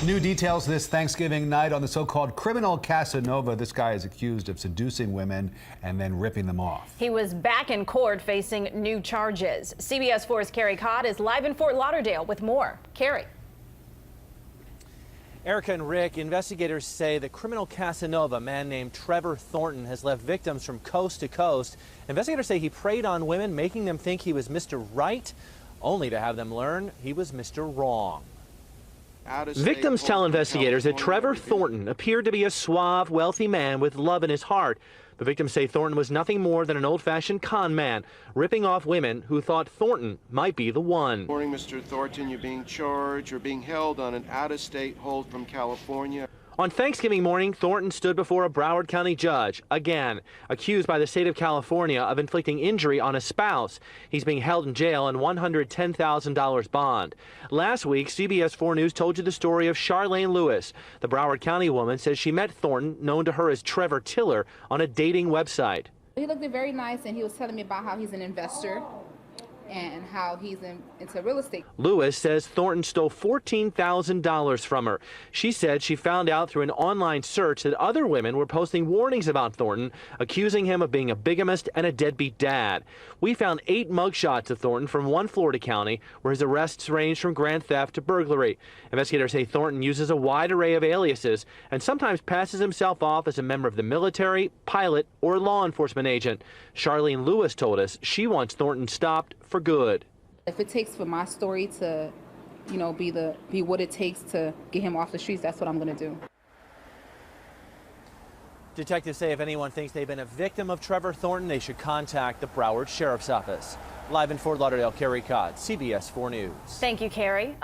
New details this Thanksgiving night on the so-called criminal Casanova. This guy is accused of seducing women and then ripping them off. He was back in court facing new charges. CBS 4's Carrie Codd is live in Fort Lauderdale with more. Carrie. Erica and Rick, investigators say the criminal Casanova, a man named Trevor Thornton, has left victims from coast to coast. Investigators say he preyed on women, making them think he was Mr. Right, only to have them learn he was Mr. Wrong. Victims tell investigators that Trevor Thornton appeared to be a suave, wealthy man with love in his heart. The victims say Thornton was nothing more than an old-fashioned con man, ripping off women who thought Thornton might be the one. Good morning, Mr. Thornton. You're being charged. You're being held on an out-of-state hold from California. On Thanksgiving morning, Thornton stood before a Broward County judge, again, accused by the state of California of inflicting injury on a spouse. He's being held in jail on $110,000 bond. Last week, CBS 4 News told you the story of Charlene Lewis. The Broward County woman says she met Thornton, known to her as Trevor Tiller, on a dating website. He looked very nice, and he was telling me about how he's an investor and how he's into real estate. Lewis says Thornton stole $14,000 from her. She said she found out through an online search that other women were posting warnings about Thornton, accusing him of being a bigamist and a deadbeat dad. We found 8 mugshots of Thornton from one Florida county where his arrests ranged from grand theft to burglary. Investigators say Thornton uses a wide array of aliases and sometimes passes himself off as a member of the military, pilot, or law enforcement agent. Charlene Lewis told us she wants Thornton stopped for good. If it takes for my story to, be what it takes to get him off the streets, that's what I'm going to do. Detectives say if anyone thinks they've been a victim of Trevor Thornton, they should contact the Broward Sheriff's Office. Live in Fort Lauderdale, Carrie Codd, CBS 4 News. Thank you, Carrie.